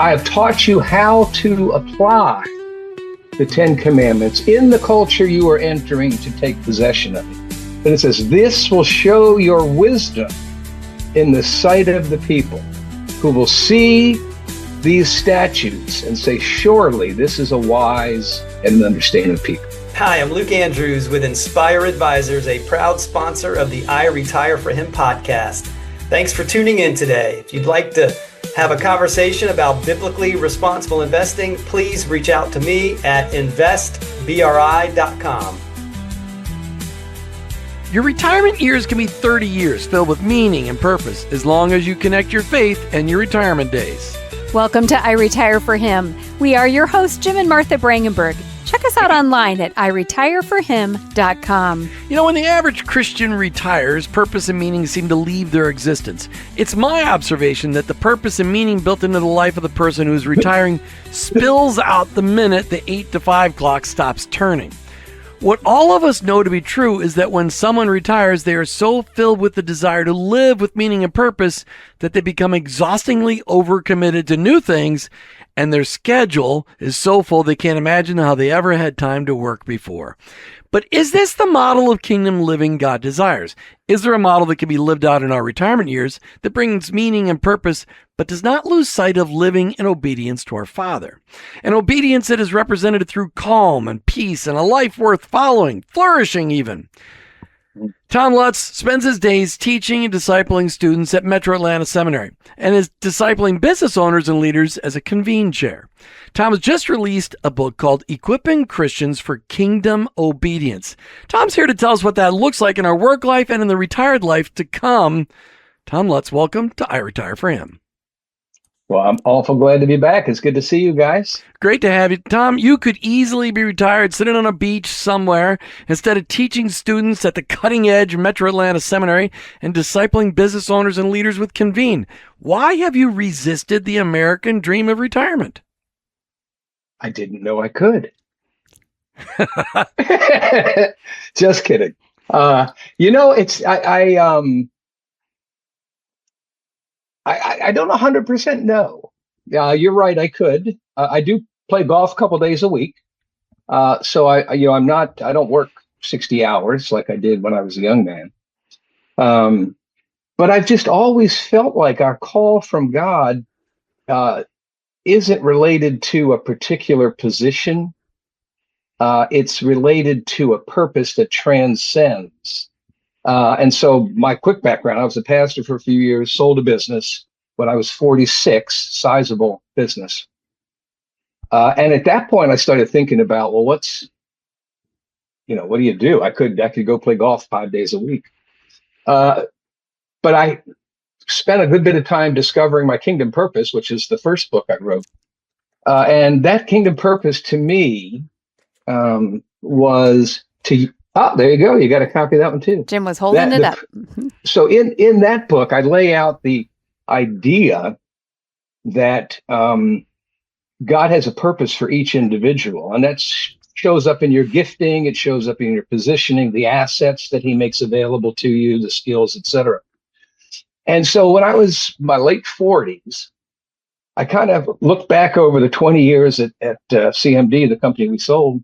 I have taught you how to apply the Ten Commandments in the culture you are entering to take possession of it. But it says, this will show your wisdom in the sight of the people, who will see these statutes and say, surely this is a wise and understanding people. Hi, I'm Luke Andrews with Inspire Advisors, a proud sponsor of the I Retire for Him podcast. Thanks for tuning in today. If you'd like to have a conversation about biblically responsible investing, please reach out to me at investbri.com. Your retirement years can be 30 years filled with meaning and purpose, as long as you connect your faith and your retirement days. Welcome to I Retire for Him. We are your hosts, Jim and Martha Brangenberg. Check us out online at iretireforhim.com. You know, when the average Christian retires, purpose and meaning seem to leave their existence. It's my observation that the purpose and meaning built into the life of the person who's retiring spills out the minute the 8 to 5 clock stops turning. What all of us know to be true is that when someone retires, they are so filled with the desire to live with meaning and purpose that they become exhaustingly overcommitted to new things, and their schedule is so full they can't imagine how they ever had time to work before. But is this the model of kingdom living God desires? Is there a model that can be lived out in our retirement years that brings meaning and purpose, but does not lose sight of living in obedience to our Father? An obedience that is represented through calm and peace and a life worth following, flourishing even. Tom Lutz spends his days teaching and discipling students at Metro Atlanta Seminary and is discipling business owners and leaders as a convene chair. Tom has just released a book called Equipping Christians for Kingdom Obedience. Tom's here to tell us what that looks like in our work life and in the retired life to come. Tom Lutz, welcome to I Retire for Him. Well, I'm awful glad to be back. It's good to see you guys. Great to have you. Tom, you could easily be retired sitting on a beach somewhere instead of teaching students at the cutting edge Metro Atlanta Seminary and discipling business owners and leaders with Convene. Why have you resisted the American dream of retirement? I didn't know I could. Just kidding. I don't 100% know. You're right. I could. I do play golf a couple days a week. So I don't work 60 hours like I did when I was a young man. But I've just always felt like our call from God isn't related to a particular position. It's related to a purpose that transcends. And so my quick background, I was a pastor for a few years, sold a business when I was 46, sizable business. And at that point, I started thinking about, well, what do you do? I could go play golf 5 days a week. But I spent a good bit of time discovering my kingdom purpose, which is the first book I wrote. And that kingdom purpose to me was to... Oh, there you go. You got a copy of that one too. Jim was holding it up. So in that book, I lay out the idea that God has a purpose for each individual, and that shows up in your gifting. It shows up in your positioning, the assets that He makes available to you, the skills, etc. And so when I was my late 40s, I kind of looked back over the 20 years at CMD, the company we sold,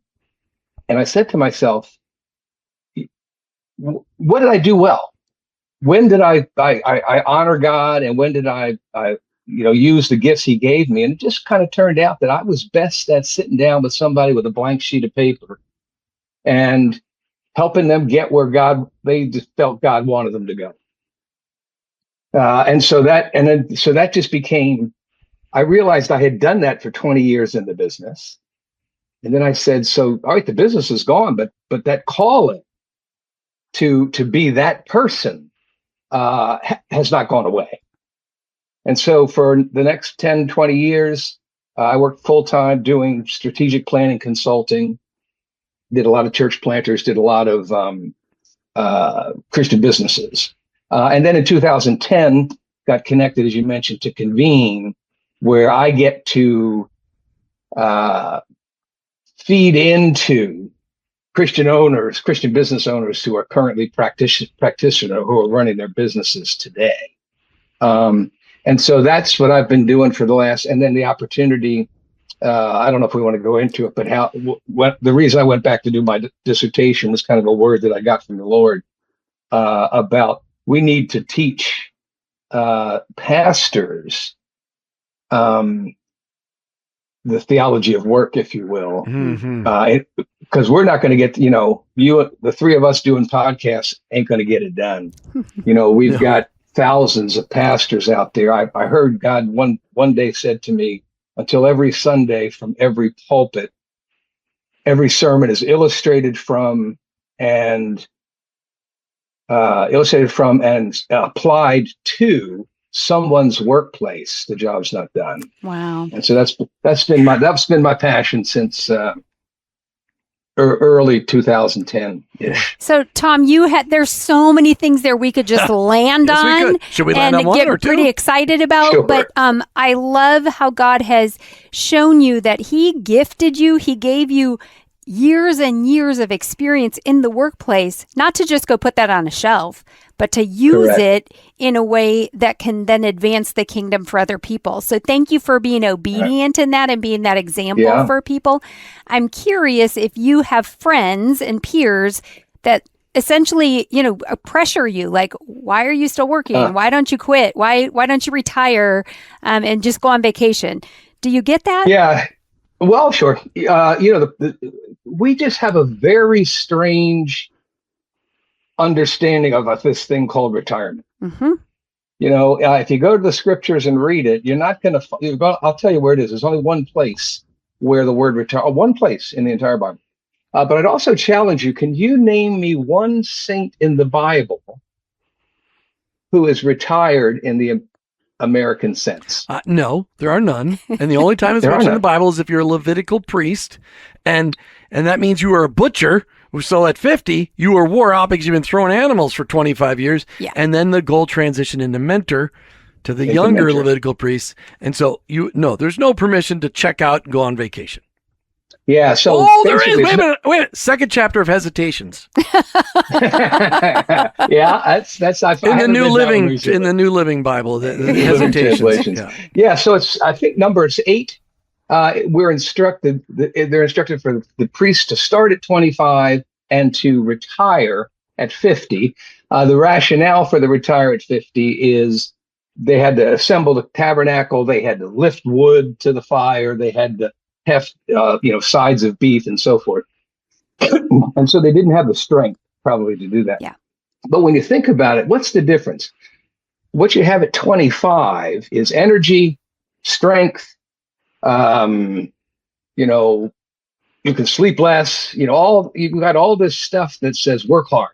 and I said to myself, what did I do well? When did I honor God, and when did I use the gifts He gave me? And it just kind of turned out that I was best at sitting down with somebody with a blank sheet of paper and helping them get where they just felt God wanted them to go. So that just became. I realized I had done that for 20 years in the business, and then I said, "So, all right, the business is gone, but that calling to be that person has not gone away." And so for the next 10, 20 years, I worked full-time doing strategic planning consulting, did a lot of church planters, did a lot of Christian businesses. And then in 2010, got connected, as you mentioned, to Convene, where I get to feed into Christian business owners who are currently practitioner, who are running their businesses today. And so that's what I've been doing for the last, and then the opportunity, I don't know if we want to go into it, but the reason I went back to do my dissertation was kind of a word that I got from the Lord about we need to teach pastors the theology of work, if you will, because we're not going to get, the three of us doing podcasts ain't going to get it done. We've got thousands of pastors out there. I heard God one day said to me, until every Sunday from every pulpit, every sermon is illustrated from and applied to someone's workplace, the job's not done. Wow. And so that's been my passion since early 2010-ish. So Tom, there's so many things there we could just land Yes, on. we could. Should we land and on one get or two? pretty excited about. Sure. But I love how God has shown you that He gifted you. He gave you years and years of experience in the workplace, not to just go put that on a shelf, but to use Correct. it in a way that can then advance the kingdom for other people. So thank you for being obedient in that and being that example for people. I'm curious if you have friends and peers that essentially, pressure you, like, why are you still working? Why don't you quit? Why don't you retire and just go on vacation? Do you get that? Yeah. Well, sure. We just have a very strange understanding of this thing called retirement. Mm-hmm. If you go to the scriptures and read it, you're not going to. I'll tell you where it is. There's only one place where the word retire. One place in the entire Bible. But I'd also challenge you. Can you name me one saint in the Bible who is retired in the American sense? No, there are none. And the only time it's mentioned in the Bible is if you're a Levitical priest, and that means you are a butcher. So at 50, you were wore out because you've been throwing animals for 25 years. Yeah. And then the goal transition into mentor to the younger Levitical priests. And so there's no permission to check out and go on vacation. Yeah. So there is. Wait a minute. Second chapter of Hesitations. Yeah, that's in the New Living Bible, the Hesitations. Yeah. So I think Numbers 8. They're instructed for the priest to start at 25 and to retire at 50. The rationale for the retire at 50 is they had to assemble the tabernacle, they had to lift wood to the fire, they had to heft, sides of beef and so forth. And so they didn't have the strength probably to do that. Yeah. But when you think about it, what's the difference? What you have at 25 is energy, strength. You can sleep less, you've got all this stuff that says work hard.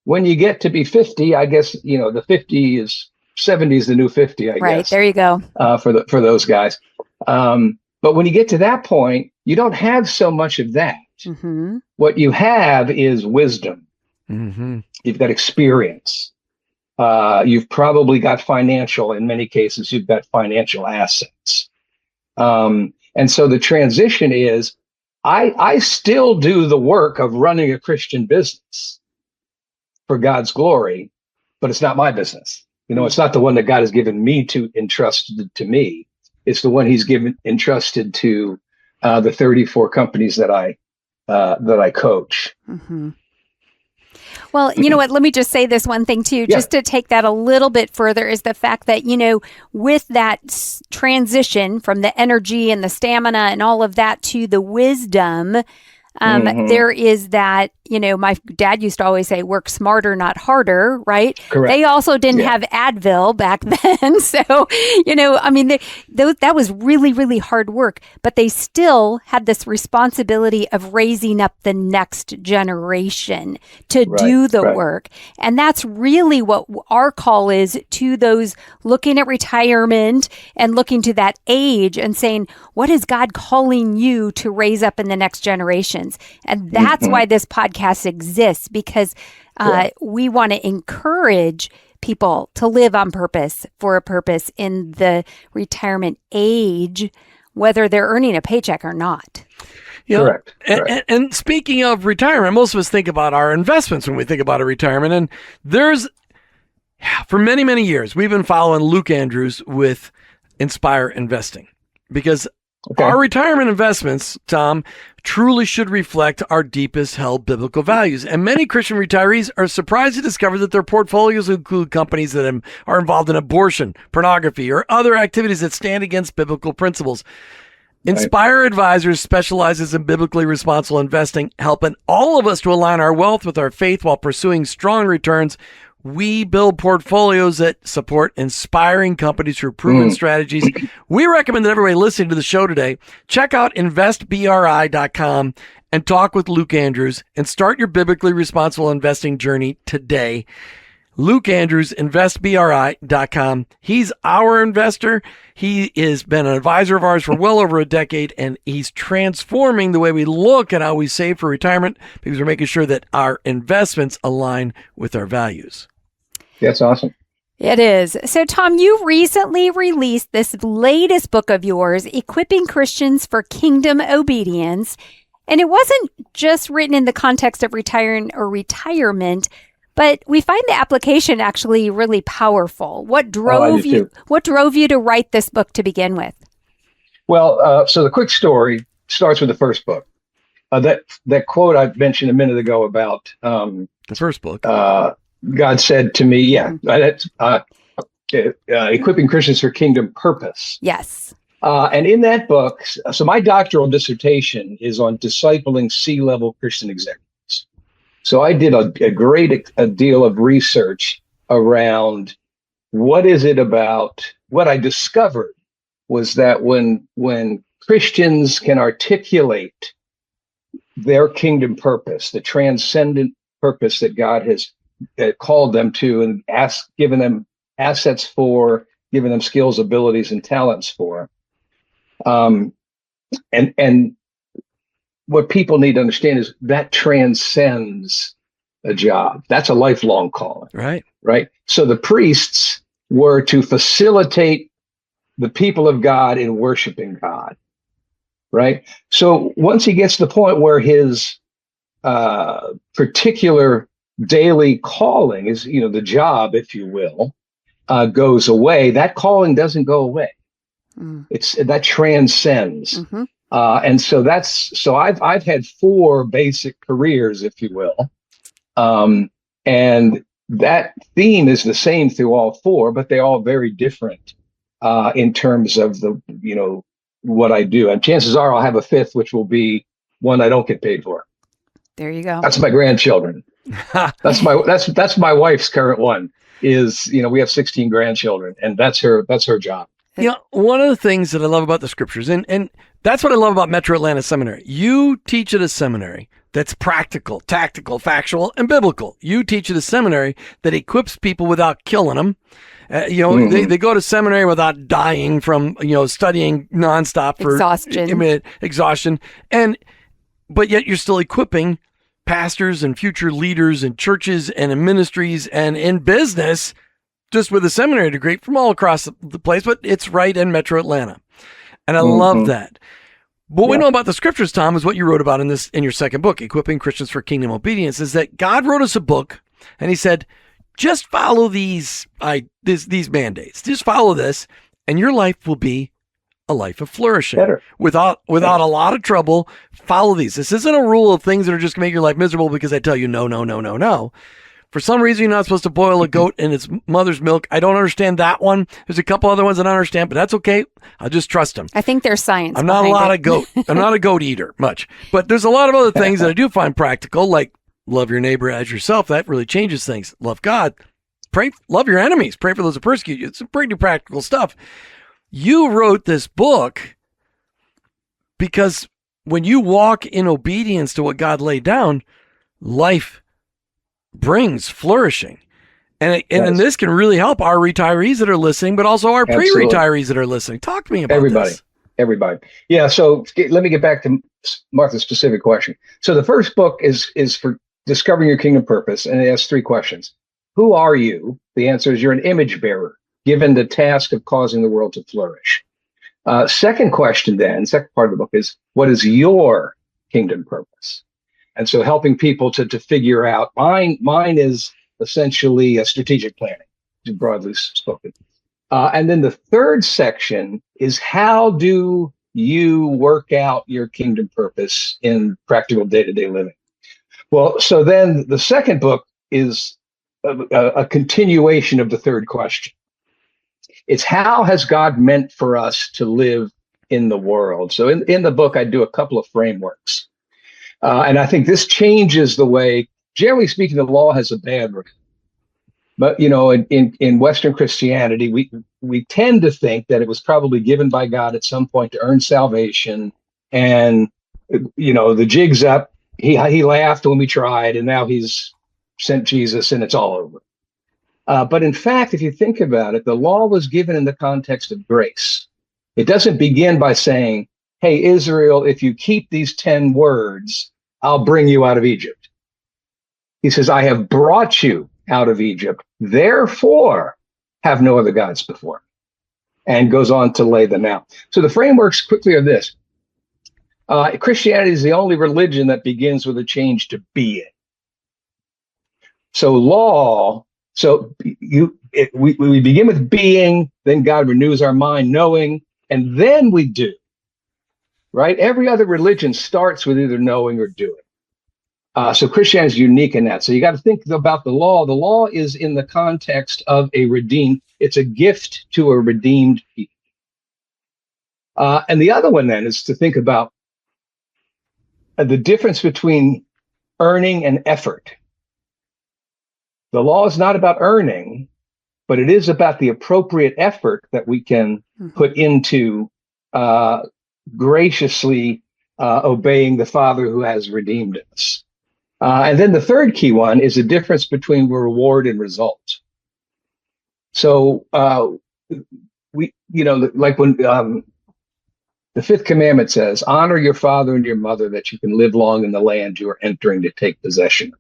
When you get to be 50, I guess, the 70 is the new 50, I guess. Right, there you go. For those guys. But when you get to that point, you don't have so much of that. Mm-hmm. What you have is wisdom. Mm-hmm. You've got experience. You've probably got in many cases, you've got financial assets. And so the transition is, I still do the work of running a Christian business for God's glory, but it's not my business. It's not the one that God has given me entrusted to me. It's the one He's entrusted to the 34 companies that I coach. Mm-hmm. Well, you know what? Let me just say this one thing too, just to take that a little bit further, is the fact that, with that transition from the energy and the stamina and all of that to the wisdom, there is that, my dad used to always say, work smarter, not harder, right? Correct. They also didn't have Advil back then. So, that was really, really hard work, but they still had this responsibility of raising up the next generation to do the work. And that's really what our call is to those looking at retirement and looking to that age and saying, what is God calling you to raise up in the next generations? And that's why this podcast exists, because we want to encourage people to live on purpose, for a purpose in the retirement age, whether they're earning a paycheck or not. Correct. And speaking of retirement, most of us think about our investments when we think about a retirement. And there's For many, many years, we've been following Luke Andrews with Inspire Investing because our retirement investments, Tom, truly should reflect our deepest held biblical values. And many Christian retirees are surprised to discover that their portfolios include companies that are involved in abortion, pornography, or other activities that stand against biblical principles. Inspire Advisors specializes in biblically responsible investing, helping all of us to align our wealth with our faith while pursuing strong returns. We build portfolios that support inspiring companies through proven strategies. We recommend that everybody listening to the show today, check out investbri.com and talk with Luke Andrews and start your biblically responsible investing journey today. Luke Andrews, investbri.com. He's our investor. He has been an advisor of ours for well over a decade, and he's transforming the way we look at how we save for retirement because we're making sure that our investments align with our values. That's awesome. It is. So, Tom, you recently released this latest book of yours, Equipping Christians for Kingdom Obedience. And it wasn't just written in the context of retiring or retirement, but we find the application actually really powerful. What drove you to write this book to begin with? Well, so the quick story starts with the first book. That quote I mentioned a minute ago about the first book. God said to me, that's Equipping Christians for Kingdom Purpose. Yes. And in that book, so my doctoral dissertation is on discipling C-level Christian executives. So I did a great deal of research around what is it about. What I discovered was that when Christians can articulate their kingdom purpose, the transcendent purpose that God has called them to and given them assets for, given them skills, abilities, and talents for, and what people need to understand is that transcends a job. That's a lifelong calling. Right. So the priests were to facilitate the people of God in worshiping God. Right. So once he gets to the point where his particular daily calling is, the job, if you will, goes away, that calling doesn't go away. That transcends. And so I've had four basic careers, if you will. And that theme is the same through all four, but they're all very different in terms of what I do. And chances are I'll have a fifth, which will be one I don't get paid for. There you go. That's my grandchildren. That's my wife's current one is, we have 16 grandchildren, and that's her job. One of the things that I love about the scriptures, and that's what I love about Metro Atlanta Seminary. You teach at a seminary that's practical, tactical, factual, and biblical. You teach at a seminary that equips people without killing them. They go to seminary without dying from, studying nonstop for exhaustion. But yet you're still equipping pastors and future leaders in churches and in ministries and in business just with a seminary degree from all across the place, but it's right in Metro Atlanta. And I love that. But what we know about the scriptures, Tom, is what you wrote about in your second book, Equipping Christians for Kingdom Obedience, is that God wrote us a book and he said, just follow these mandates. Just follow this and your life will be a life of flourishing. Without a lot of trouble. Follow these. This isn't a rule of things that are just going to make your life miserable because I tell you no. For some reason, you're not supposed to boil a goat in its mother's milk. I don't understand that one. There's a couple other ones that I understand, but that's okay. I'll just trust them. I think there's science. I'm not a goat eater much, but there's a lot of other things that I do find practical, like love your neighbor as yourself. That really changes things. Love God. Love your enemies. Pray for those who persecute you. It's some pretty practical stuff. You wrote this book because when you walk in obedience to what God laid down, life brings flourishing. And this can really help our retirees that are listening, but also our pre-retirees that are listening. Talk to me about this. Everybody. Yeah. So let me get back to Martha's specific question. So the first book is for discovering your kingdom purpose. And it has three questions. Who are you? The answer is you're an image bearer, given the task of causing the world to flourish. Second question then, second part of the book is, what is your kingdom purpose? And so helping people to figure out, mine is essentially a strategic planning. broadly spoken. And then the third section is how do you work out your kingdom purpose in practical day-to-day living? Well, so then the second book is a continuation of the third question. It's how has God meant for us to live in the world? So in the book, I do a couple of frameworks. And I think this changes the way, generally speaking, the law has a bad rep. But, in Western Christianity, we tend to think that it was probably given by God at some point to earn salvation. And, the jig's up. He laughed when we tried, and now he's sent Jesus, and it's all over. But in fact, if you think about it, the law was given in the context of grace. It doesn't begin by saying, hey, Israel, if you keep these 10 words, I'll bring you out of Egypt. He says, I have brought you out of Egypt, therefore have no other gods before me, and goes on to lay them out. So the frameworks quickly are this. Christianity is the only religion that begins with a change to being. So we begin with being, then God renews our mind, knowing, and then we do. Right? Every other religion starts with either knowing or doing. So Christianity is unique in that. So you got to think about the law. The law is in the context of a redeemed. It's a gift to a redeemed people. And the other one then is to think about the difference between earning and effort. The law is not about earning, but it is about the appropriate effort that we can put into graciously obeying the Father who has redeemed us. And then the third key one is the difference between reward and result. So like when the fifth commandment says, honor your father and your mother that you can live long in the land you are entering to take possession of.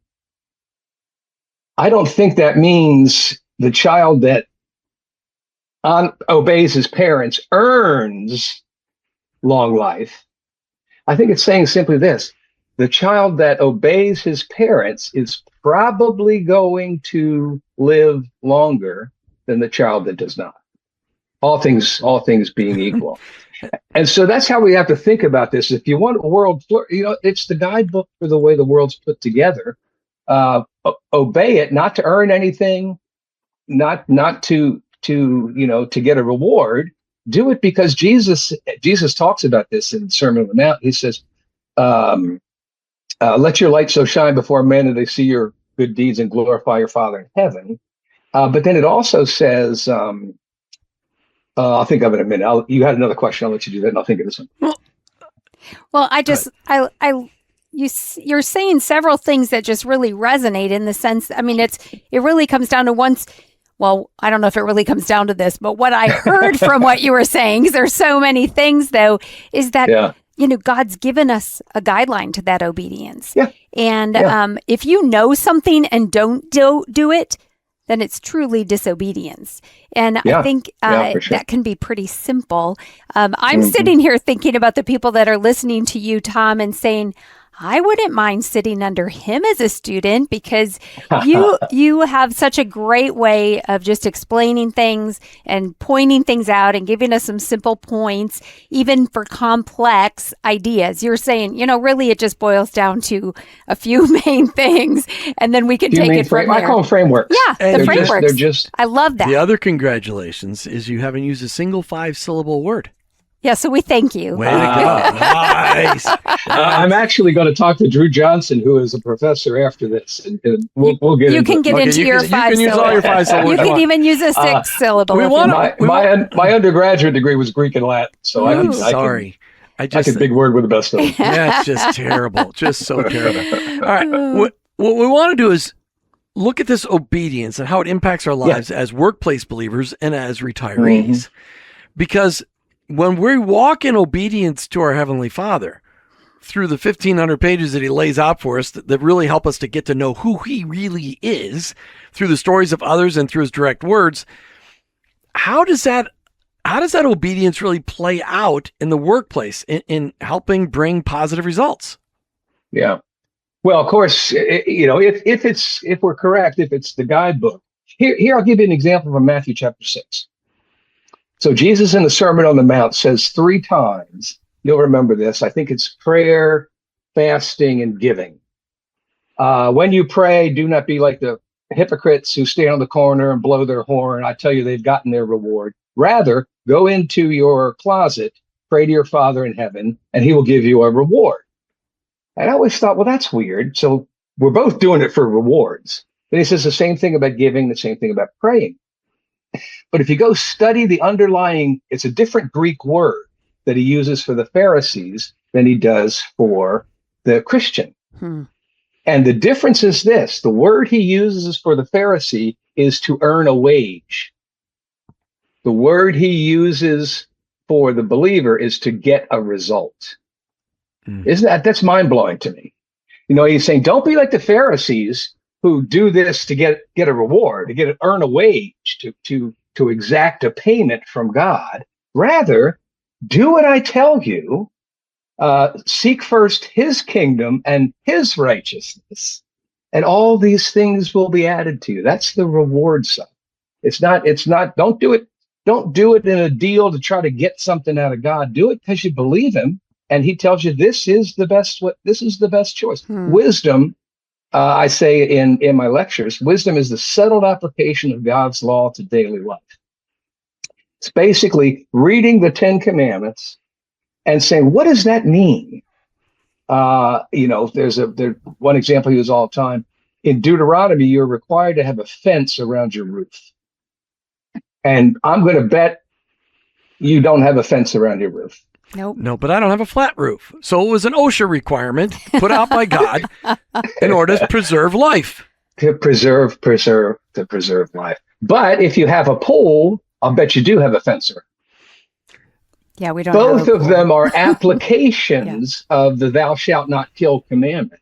I don't think that means the child that obeys his parents earns long life. I think it's saying simply this. The child that obeys his parents is probably going to live longer than the child that does not. All things being equal. And so that's how we have to think about this. If you want a world, it's the guidebook for the way the world's put together. Obey it, not to earn anything, not to get a reward. Do it because Jesus talks about this in the Sermon on the Mount. He says, let your light so shine before men that they see your good deeds and glorify your Father in heaven. But then it also says, I'll think of it in a minute. You had another question. I'll let you do that, and I'll think of this one. Well, you're saying several things that just really resonate in the sense. I mean, it really comes down to once. Well, I don't know if it really comes down to this, but what I heard from what you were saying, because there's so many things, though, is that God's given us a guideline to that obedience. Yeah. And if you know something and don't do it, then it's truly disobedience. And I think that can be pretty simple. I'm sitting here thinking about the people that are listening to you, Tom, and saying, I wouldn't mind sitting under him as a student because you have such a great way of just explaining things and pointing things out and giving us some simple points, even for complex ideas. You're saying, really it just boils down to a few main things, and then we can take it from there. I call them frameworks. Yeah, the frameworks. I love that. The other congratulations is you haven't used a single 5-syllable word. Yeah, so we thank you. Way to go. Nice. I'm actually going to talk to Drew Johnson, who is a professor after this, and we'll get into it. You can get into your 5 syllables. You can use all your 5 syllables. You can even use a 6 syllable. My undergraduate degree was Greek and Latin, so I can big word with the best of them. Yeah, it's just terrible. Just so terrible. All right. What we want to do is look at this obedience and how it impacts our lives as workplace believers and as retirees. Because when we walk in obedience to our Heavenly Father through the 1,500 pages that he lays out for us that really help us to get to know who he really is through the stories of others and through his direct words, how does that obedience really play out in the workplace in helping bring positive results? Yeah. Well, of course, if we're correct, if it's the guidebook, Here I'll give you an example from Matthew chapter 6. So Jesus in the Sermon on the Mount says 3 times, you'll remember this, I think it's prayer, fasting, and giving. When you pray, do not be like the hypocrites who stand on the corner and blow their horn. I tell you, they've gotten their reward. Rather, go into your closet, pray to your Father in heaven, and he will give you a reward. And I always thought, well, that's weird. So we're both doing it for rewards. But he says the same thing about giving, the same thing about praying. But if you go study the underlying, it's a different Greek word that he uses for the Pharisees than he does for the Christian. And the difference is this: the word he uses for the Pharisee is to earn a wage. The word he uses for the believer is to get a result. That's mind-blowing to me. He's saying, don't be like the Pharisees who do this to get a reward, to earn a wage, to exact a payment from God. Rather, do what I tell you. Seek first his kingdom and his righteousness, and all these things will be added to you. That's the reward side. It's not, don't do it in a deal to try to get something out of God. Do it because you believe him. And he tells you this is the best choice. Wisdom, I say in my lectures, wisdom is the settled application of God's law to daily life. It's basically reading the 10 Commandments and saying, what does that mean? There's one example I use all the time. In Deuteronomy, you're required to have a fence around your roof. And I'm going to bet you don't have a fence around your roof. Nope. No, but I don't have a flat roof. So it was an OSHA requirement put out by God in order to preserve life. To preserve life. But if you have a pool, I'll bet you do have a fence around. Yeah, we don't. Both of them are applications of the thou shalt not kill commandment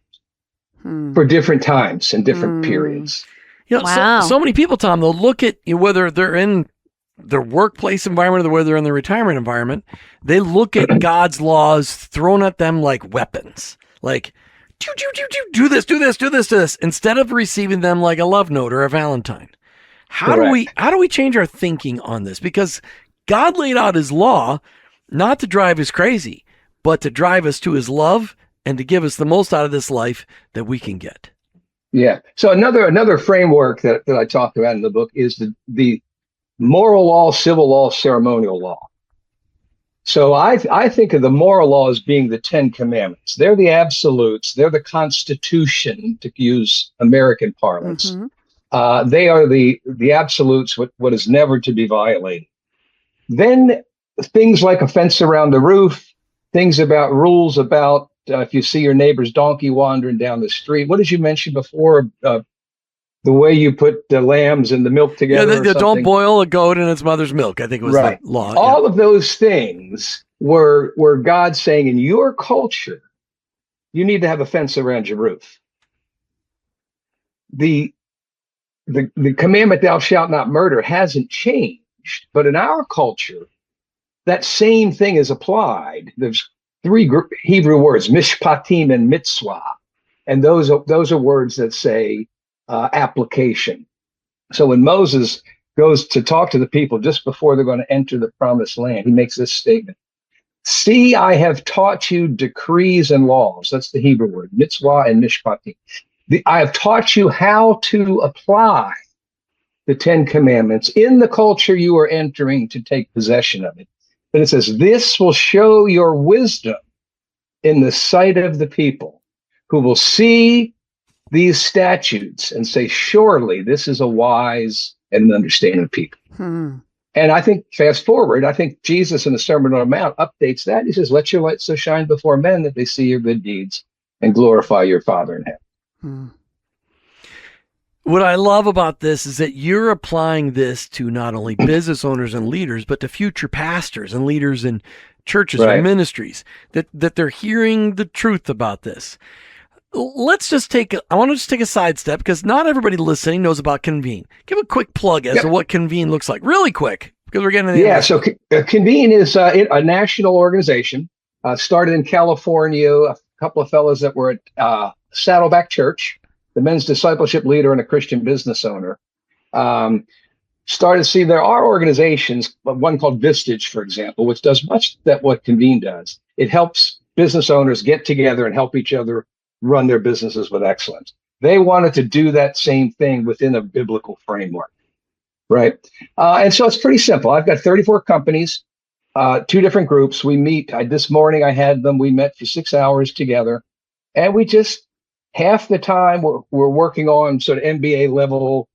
for different times and different periods. Wow. So many people, Tom, they'll look at whether they're in their workplace environment or whether they're in the retirement environment, they look at God's laws thrown at them like weapons. Like, do this, instead of receiving them like a love note or a Valentine. How do we change our thinking on this? Because God laid out his law not to drive us crazy, but to drive us to his love and to give us the most out of this life that we can get. Yeah. So another framework that I talk about in the book is the moral law, civil law, ceremonial law. So I think of the moral law as being the 10 Commandments. They're the absolutes. They're the Constitution, to use American parlance. Mm-hmm. They are the absolutes, what is never to be violated. Then things like a fence around the roof, things about rules about if you see your neighbor's donkey wandering down the street. What did you mention before? The way you put the lambs and the milk together. Yeah, don't boil a goat in its mother's milk. I think it was the law. All of those things were God saying, in your culture, you need to have a fence around your roof. The commandment, thou shalt not murder, hasn't changed. But in our culture, that same thing is applied. There's 3 Hebrew words, mishpatim and mitzvah. And those are words that say application. So when Moses goes to talk to the people just before they're going to enter the promised land, he makes this statement. See, I have taught you decrees and laws. That's the Hebrew word, mitzvah and mishpatim. I have taught you how to apply the 10 Commandments in the culture you are entering to take possession of it. But it says, this will show your wisdom in the sight of the people, who will see these statutes and say, surely this is a wise and understanding people. And I think, fast forward, I think Jesus in the Sermon on the Mount updates that. He says, let your light so shine before men that they see your good deeds and glorify your Father in heaven. What I love about this is that you're applying this to not only business owners and leaders, but to future pastors and leaders in churches or ministries, that they're hearing the truth about this. I want to just take a sidestep, because not everybody listening knows about Convene. Give a quick plug as to what Convene looks like, really quick, because we're getting to the end. So Convene is a national organization, started in California, a couple of fellows that were at Saddleback Church, the men's discipleship leader and a Christian business owner. started to see there are organizations, one called Vistage, for example, which does much that what Convene does. It helps business owners get together and help each other run their businesses with excellence. They wanted to do that same thing within a biblical framework, right? And so it's pretty simple. I've got 34 companies, 2 different groups. We meet. This morning I had them. We met for 6 hours together, and we just half the time we're working on sort of MBA level.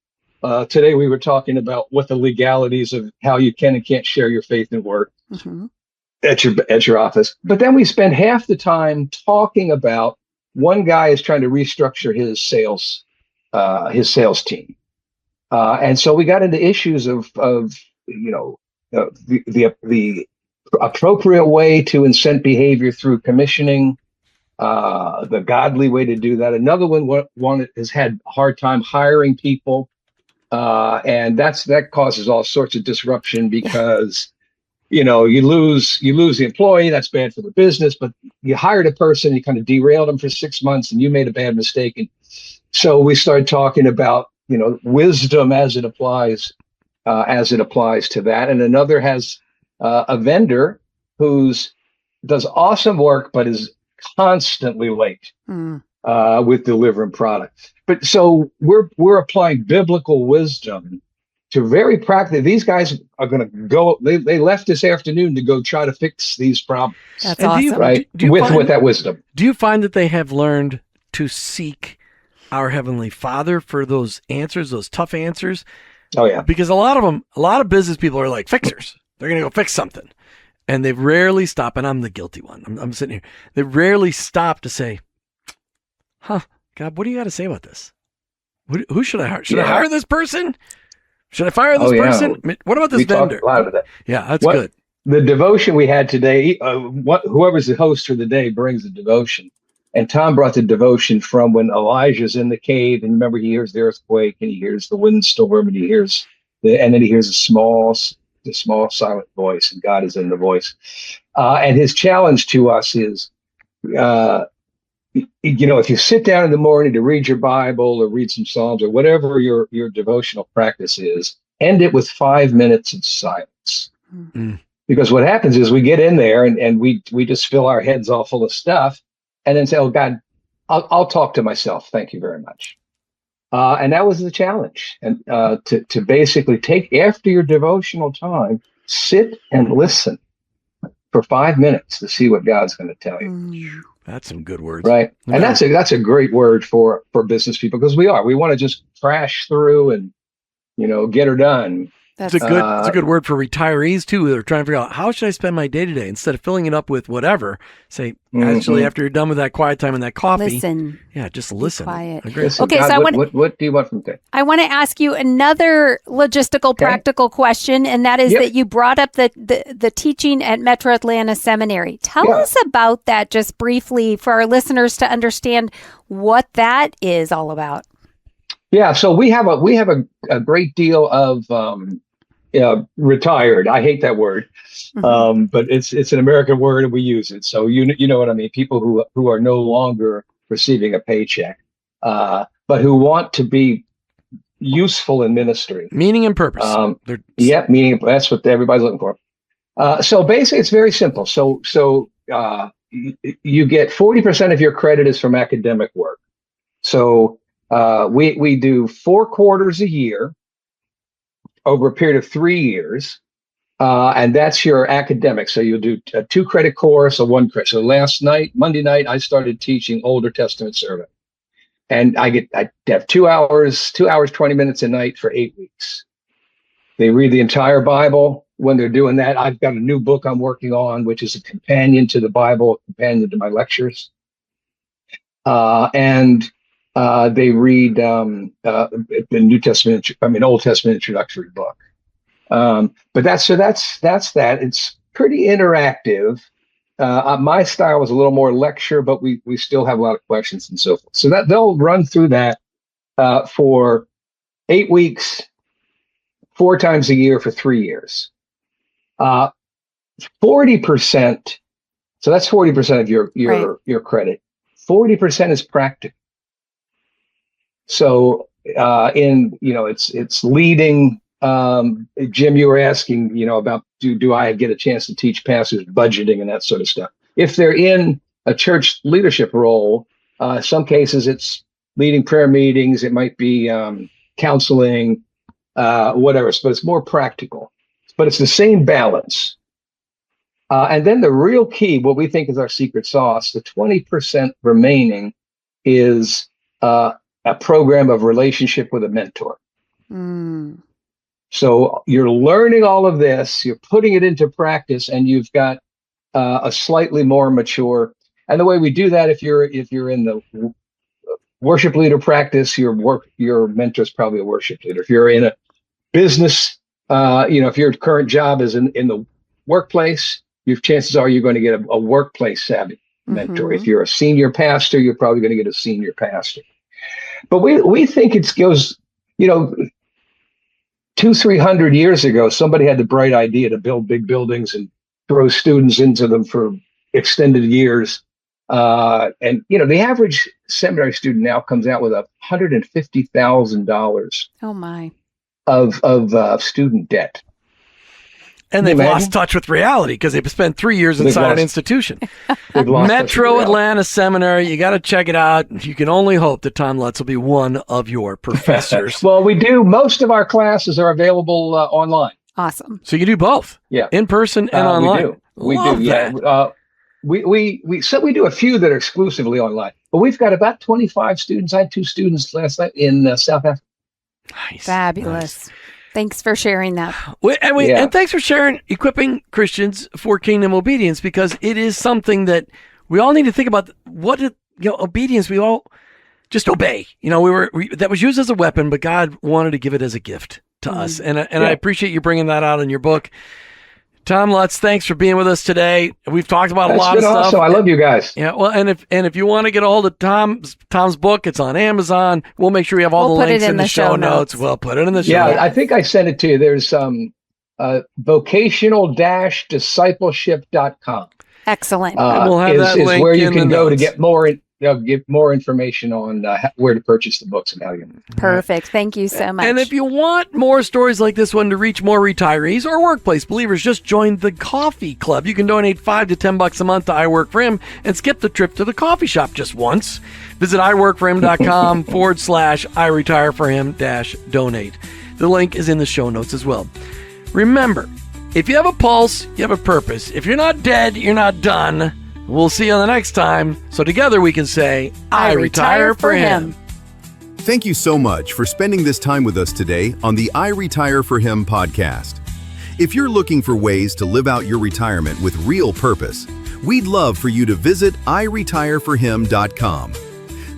Today we were talking about what the legalities of how you can and can't share your faith and work at your office. But then we spend half the time talking about one guy is trying to restructure his sales team, and so we got into issues of the appropriate way to incent behavior through commissioning. The godly way to do that. Another one has had a hard time hiring people. And that causes all sorts of disruption because, you lose the employee. That's bad for the business, but you hired a person, you kind of derailed them for 6 months and you made a bad mistake. And so we started talking about, wisdom as it applies to that. And another has a vendor does awesome work, but is constantly late with delivering product. But so we're applying biblical wisdom to very practical. These guys are going to go. They left this afternoon to go try to fix these problems. That's awesome, right? With that wisdom. Do you find that they have learned to seek our Heavenly Father for those answers, those tough answers? Oh yeah, because a lot of business people are like fixers. They're going to go fix something, and they rarely stop. And I'm the guilty one. I'm sitting here. They rarely stop to say, God, what do you got to say about this? Who should I hire? Should I hire this person? Should I fire this person? I mean, what about this vendor? Talked a lot of that. Yeah, that's good. The devotion we had today, whoever's the host for the day brings the devotion. And Tom brought the devotion from when Elijah's in the cave. And remember, he hears the earthquake and he hears the windstorm and and then he hears a small silent voice, and God is in the voice. And his challenge to us is, if you sit down in the morning to read your Bible or read some Psalms or whatever your devotional practice is, end it with 5 minutes of silence. Mm-hmm. Because what happens is we get in there and we just fill our heads all full of stuff and then say, oh, God, I'll talk to myself. Thank you very much. And that was the challenge. And to basically take, after your devotional time, sit and listen for 5 minutes to see what God's going to tell you. That's some good words. Right. And that's a great word for business people, because we want to just crash through and, get her done. It's a good word for retirees too. They're trying to figure out, how should I spend my day today? Instead of filling it up with whatever, say, actually, after you're done with that quiet time and that coffee, listen. Yeah, just listen. Quiet. Listen, okay, God, so what do you want from today? I want to ask you another logistical, practical question, and that is that you brought up the teaching at Metro Atlanta Seminary. Tell us about that just briefly for our listeners to understand what that is all about. Yeah, so we have a great deal of retired. I hate that word, but it's an American word and we use it. So you know what I mean. People who are no longer receiving a paycheck, but who want to be useful in ministry, meaning and purpose. Meaning. That's what everybody's looking for. So basically, it's very simple. So you get 40% of your credit is from academic work. So we do 4 quarters a year over a period of 3 years, and that's your academic. So you'll do a 2 credit course or 1 credit. So Monday night, I started teaching Older Testament survey, and I have 2 hours, 20 minutes a night for 8 weeks. They read the entire Bible. When they're doing that, I've got a new book I'm working on, which is a companion to the Bible, a companion to my lectures, and they read the Old Testament introductory book. But that's that. It's pretty interactive. My style was a little more lecture, but we still have a lot of questions and so forth. So that they'll run through that for 8 weeks, 4 times a year for 3 years. 40%. So that's 40% of your credit. 40% is practical. So it's leading. Jim, you were asking, about do I get a chance to teach pastors budgeting and that sort of stuff? If they're in a church leadership role, some cases it's leading prayer meetings. It might be counseling, whatever. But it's more practical. But it's the same balance. And then the real key, what we think is our secret sauce, the 20% remaining is a program of relationship with a mentor. So you're learning all of this, you're putting it into practice, and you've got a slightly more mature. And the way we do that, if you're in the worship leader practice, your mentor is probably a worship leader. If you're in a business, if your current job is in the workplace, your chances are you're going to get a workplace savvy mentor. If you're a senior pastor, you're probably going to get a senior pastor. But we think it goes, 200-300 years ago, somebody had the bright idea to build big buildings and throw students into them for extended years. And the average seminary student now comes out with $150,000. Oh my! Of student debt. And they've lost touch with reality because they've spent 3 years inside an institution. Metro Atlanta Seminary, you got to check it out. You can only hope that Tom Lutz will be one of your professors. Well, we do. Most of our classes are available online. Awesome. So you do both? Yeah. In person and online? We do. Yeah. We do a few that are exclusively online. But we've got about 25 students. I had 2 students last night in South Africa. Nice. Fabulous. Nice. Thanks for sharing that. And thanks for sharing equipping Christians for kingdom obedience, because it is something that we all need to think about. Obedience, we all just obey. That was used as a weapon, but God wanted to give it as a gift to us. And I appreciate you bringing that out in your book. Tom Lutz, thanks for being with us today. We've talked about a lot of stuff. Awesome. I love you guys. Yeah, well, and if you want to get a hold of Tom's book, it's on Amazon. We'll make sure we have all the links in the show notes. We'll put it in the show notes. Yeah, I think I sent it to you. There's vocational-discipleship.com. Excellent. We'll have that link is where you can go notes. to get more information on where to purchase the books and how you. Perfect. Thank you so much. And if you want more stories like this one to reach more retirees or workplace believers, just join the Coffee Club. You can donate $5 to $10 a month to I Work For Him and skip the trip to the coffee shop just once. Visit iworkforhim.com/I retire for him-donate. The link is in the show notes as well. Remember, if you have a pulse, you have a purpose. If you're not dead, you're not done. We'll see you on the next time. So together we can say, I retire for him. Thank you so much for spending this time with us today on the I Retire for Him podcast. If you're looking for ways to live out your retirement with real purpose, we'd love for you to visit iretireforhim.com.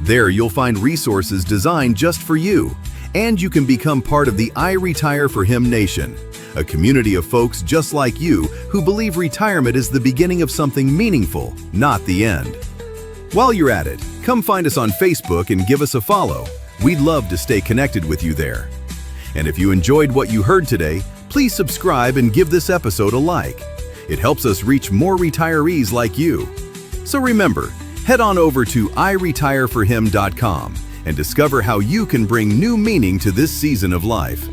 There you'll find resources designed just for you, and you can become part of the I Retire for Him Nation, a community of folks just like you who believe retirement is the beginning of something meaningful, not the end. While you're at it, come find us on Facebook and give us a follow. We'd love to stay connected with you there. And if you enjoyed what you heard today, please subscribe and give this episode a like. It helps us reach more retirees like you. So remember, head on over to iretireforhim.com and discover how you can bring new meaning to this season of life.